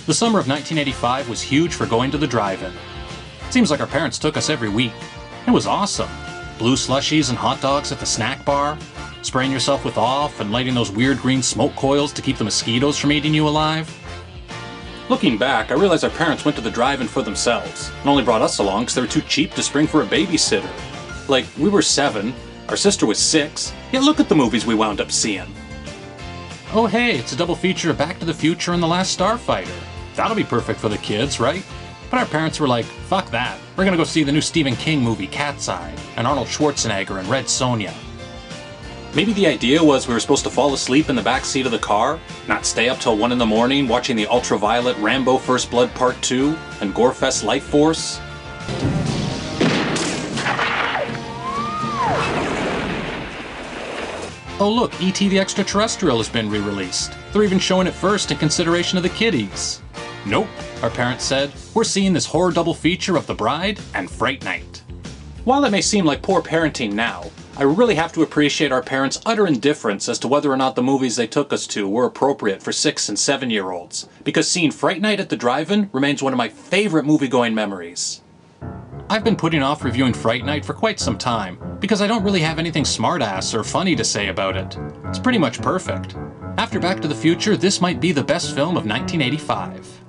The summer of 1985 was huge for going to the drive-in. Seems like our parents took us every week. It was awesome. Blue slushies and hot dogs at the snack bar, spraying yourself with off and lighting those weird green smoke coils to keep the mosquitoes from eating you alive. Looking back, I realize our parents went to the drive-in for themselves and only brought us along because they were too cheap to spring for a babysitter. Like, we were 7, our sister was 6, yet look at the movies we wound up seeing. Oh hey, it's a double feature of Back to the Future and The Last Starfighter. That'll be perfect for the kids, right? But our parents were like, fuck that. We're gonna go see the new Stephen King movie, Cat's Eye, and Arnold Schwarzenegger and Red Sonja. Maybe the idea was we were supposed to fall asleep in the back seat of the car, not stay up till 1 in the morning watching the ultraviolet Rambo First Blood Part 2 and Gorefest Life Force. Oh look, E.T. the Extraterrestrial has been re-released. They're even showing it first in consideration of the kiddies. Nope, our parents said, we're seeing this horror double feature of The Bride and Fright Night. While it may seem like poor parenting now, I really have to appreciate our parents' utter indifference as to whether or not the movies they took us to were appropriate for 6 and 7-year-olds, because seeing Fright Night at the drive-in remains one of my favorite movie-going memories. I've been putting off reviewing Fright Night for quite some time, because I don't really have anything smartass or funny to say about it. It's pretty much perfect. After Back to the Future, this might be the best film of 1985.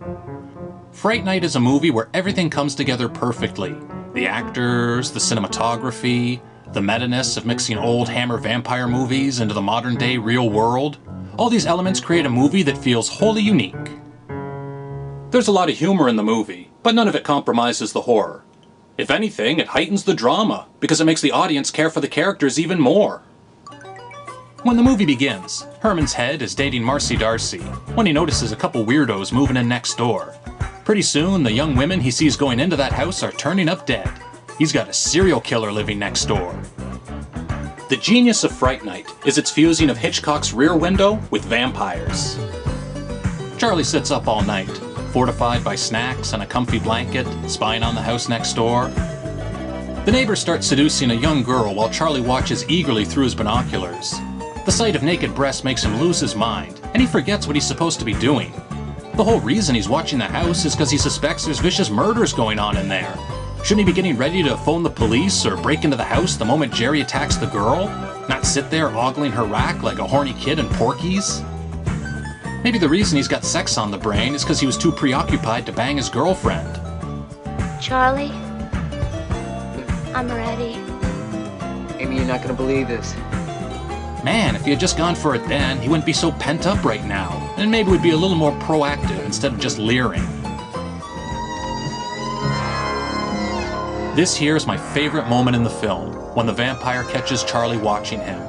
Fright Night is a movie where everything comes together perfectly. The actors, the cinematography, the meta-ness of mixing old Hammer vampire movies into the modern-day real world. All these elements create a movie that feels wholly unique. There's a lot of humor in the movie, but none of it compromises the horror. If anything, it heightens the drama, because it makes the audience care for the characters even more. When the movie begins, Herman's head is dating Marcy Darcy, when he notices a couple weirdos moving in next door. Pretty soon, the young women he sees going into that house are turning up dead. He's got a serial killer living next door. The genius of Fright Night is its fusing of Hitchcock's Rear Window with vampires. Charlie sits up all night, fortified by snacks and a comfy blanket, spying on the house next door. The neighbor starts seducing a young girl while Charlie watches eagerly through his binoculars. The sight of naked breasts makes him lose his mind, and he forgets what he's supposed to be doing. The whole reason he's watching the house is because he suspects there's vicious murders going on in there. Shouldn't he be getting ready to phone the police or break into the house the moment Jerry attacks the girl? Not sit there ogling her rack like a horny kid in Porky's? Maybe the reason he's got sex on the brain is because he was too preoccupied to bang his girlfriend. Charlie, I'm ready. Amy, you're not gonna believe this. Man, if he had just gone for it then, he wouldn't be so pent up right now, and maybe would be a little more proactive instead of just leering. This here is my favorite moment in the film, when the vampire catches Charlie watching him.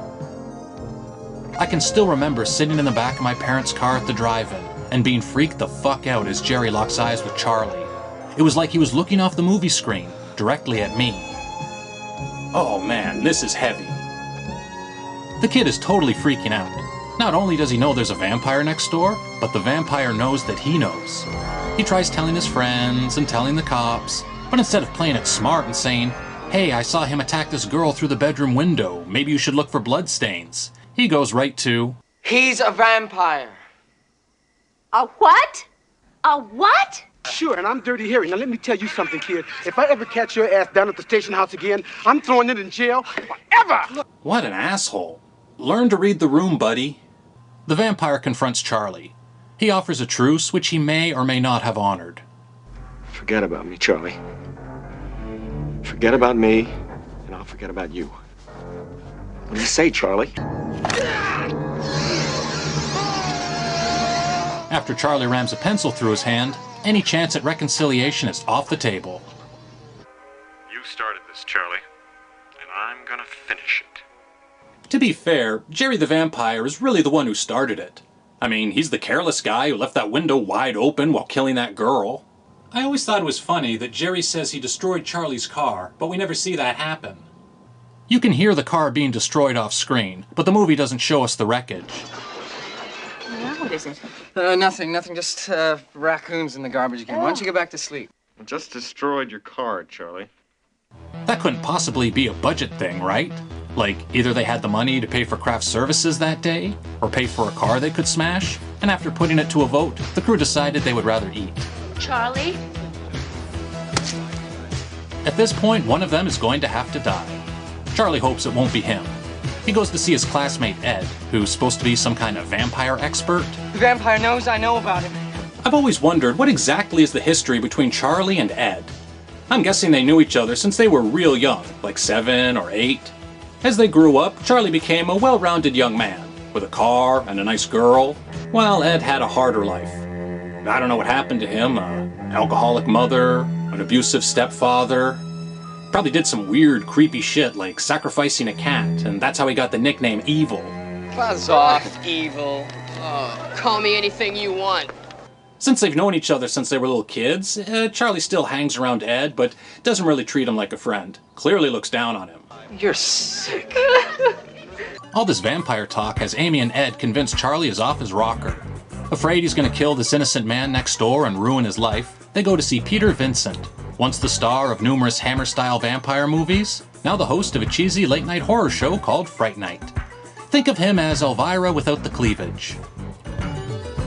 I can still remember sitting in the back of my parents' car at the drive-in and being freaked the fuck out as Jerry locks eyes with Charlie. It was like he was looking off the movie screen, directly at me. Oh man, this is heavy. The kid is totally freaking out. Not only does he know there's a vampire next door, but the vampire knows that he knows. He tries telling his friends and telling the cops, but instead of playing it smart and saying, "Hey, I saw him attack this girl through the bedroom window, maybe you should look for bloodstains," he goes right to, He's a vampire. A what? A what? Sure, and I'm Dirty Harry. Now let me tell you something, kid. If I ever catch your ass down at the station house again, I'm throwing it in jail forever! What an asshole. Learn to read the room, buddy. The vampire confronts Charlie. He offers a truce, which he may or may not have honored. Forget about me, Charlie. Forget about me, and I'll forget about you. What do you say, Charlie? After Charlie rams a pencil through his hand, any chance at reconciliation is off the table. You started this, Charlie, and I'm gonna finish it. To be fair, Jerry the Vampire is really the one who started it. I mean, he's the careless guy who left that window wide open while killing that girl. I always thought it was funny that Jerry says he destroyed Charlie's car, but we never see that happen. You can hear the car being destroyed off screen, but the movie doesn't show us the wreckage. Well, what is it? Nothing, just raccoons in the garbage can. Why don't you get back to sleep? I just destroyed your car, Charlie. That couldn't possibly be a budget thing, right? Like, either they had the money to pay for craft services that day, or pay for a car they could smash, and after putting it to a vote, the crew decided they would rather eat. Charlie? At this point, one of them is going to have to die. Charlie hopes it won't be him. He goes to see his classmate Ed, who's supposed to be some kind of vampire expert. The vampire knows I know about him. I've always wondered what exactly is the history between Charlie and Ed. I'm guessing they knew each other since they were real young, like 7 or 8. As they grew up, Charlie became a well-rounded young man, with a car and a nice girl, while Ed had a harder life. I don't know what happened to him, an alcoholic mother, an abusive stepfather. Probably did some weird, creepy shit like sacrificing a cat, and that's how he got the nickname Evil. Buzz off, evil. Call me anything you want. Since they've known each other since they were little kids, Charlie still hangs around Ed, but doesn't really treat him like a friend. Clearly looks down on him. You're sick. All this vampire talk has Amy and Ed convinced Charlie is off his rocker. Afraid he's going to kill this innocent man next door and ruin his life, they go to see Peter Vincent, once the star of numerous Hammer-style vampire movies, now the host of a cheesy late-night horror show called Fright Night. Think of him as Elvira without the cleavage.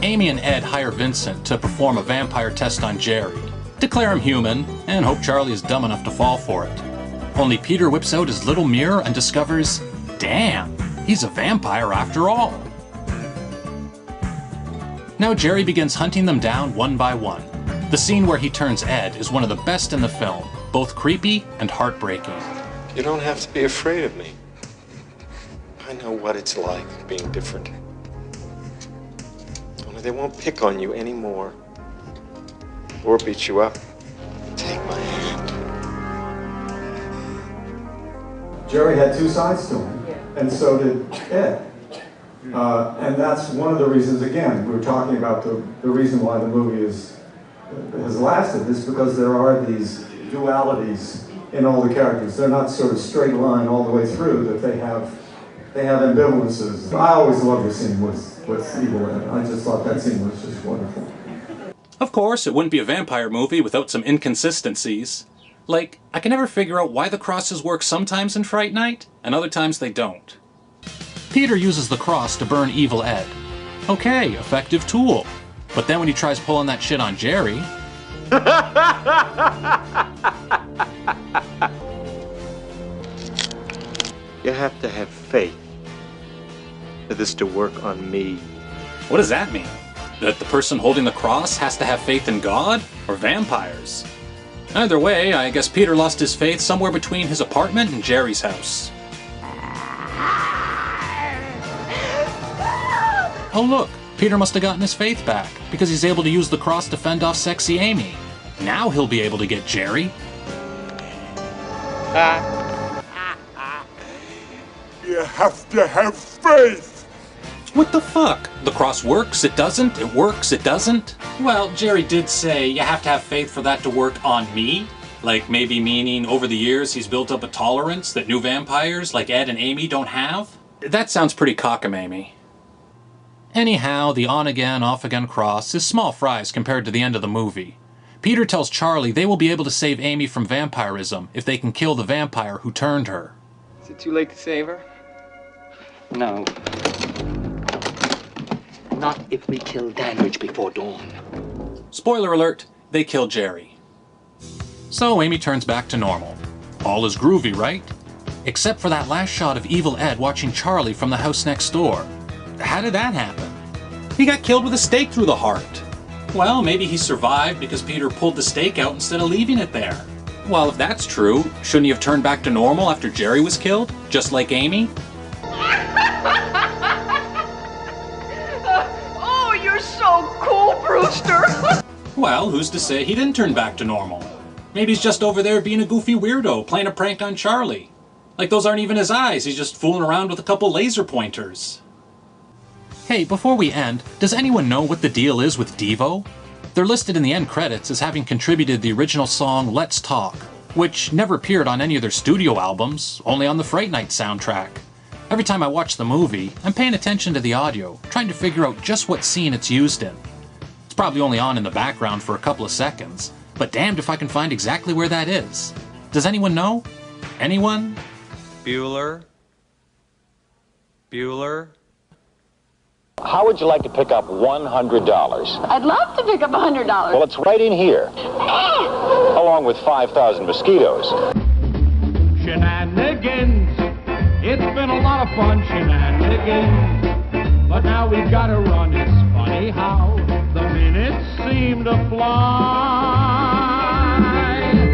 Amy and Ed hire Vincent to perform a vampire test on Jerry, declare him human, and hope Charlie is dumb enough to fall for it. Only Peter whips out his little mirror and discovers, damn, he's a vampire after all. Now Jerry begins hunting them down one by one. The scene where he turns Ed is one of the best in the film, both creepy and heartbreaking. You don't have to be afraid of me. I know what it's like being different. Only they won't pick on you anymore or beat you up. Take my hand. Jerry had two sides to him, and so did Ed. And that's one of the reasons, again, we were talking about the reason why the movie has lasted is because there are these dualities in all the characters. They're not sort of straight line all the way through, that they have ambivalences. I always loved the scene with Evil Ed. I just thought that scene was just wonderful. Of course, it wouldn't be a vampire movie without some inconsistencies. Like, I can never figure out why the crosses work sometimes in Fright Night, and other times they don't. Peter uses the cross to burn Evil Ed. Okay, effective tool. But then when he tries pulling that shit on Jerry... You have to have faith for this to work on me. What does that mean? That the person holding the cross has to have faith in God? Or vampires? Either way, I guess Peter lost his faith somewhere between his apartment and Jerry's house. Oh look, Peter must have gotten his faith back, because he's able to use the cross to fend off sexy Amy. Now he'll be able to get Jerry. You have to have faith! What the fuck? The cross works, it doesn't, it works, it doesn't? Well, Jerry did say you have to have faith for that to work on me. Like maybe meaning over the years he's built up a tolerance that new vampires like Ed and Amy don't have? That sounds pretty cockamamie. Anyhow, the on-again, off-again cross is small fries compared to the end of the movie. Peter tells Charlie they will be able to save Amy from vampirism if they can kill the vampire who turned her. Is it too late to save her? No. Not if we kill Danbridge before dawn. Spoiler alert, they kill Jerry. So Amy turns back to normal. All is groovy, right? Except for that last shot of Evil Ed watching Charlie from the house next door. How did that happen? He got killed with a stake through the heart. Well, maybe he survived because Peter pulled the stake out instead of leaving it there. Well, if that's true, shouldn't he have turned back to normal after Jerry was killed? Just like Amy? Oh, you're so cool, Brewster! Well, who's to say he didn't turn back to normal? Maybe he's just over there being a goofy weirdo, playing a prank on Charlie. Like those aren't even his eyes, he's just fooling around with a couple laser pointers. Hey, before we end, does anyone know what the deal is with Devo? They're listed in the end credits as having contributed the original song Let's Talk, which never appeared on any of their studio albums, only on the Fright Night soundtrack. Every time I watch the movie, I'm paying attention to the audio, trying to figure out just what scene it's used in. It's probably only on in the background for a couple of seconds, but damned if I can find exactly where that is. Does anyone know? Anyone? Bueller, Bueller. How would you like to pick up $100? I'd love to pick up $100. Well, it's right in here, along with 5,000 mosquitoes. Shenanigans. It's been a lot of fun, shenanigans. But now we've got to run. It's funny how the minutes seem to fly.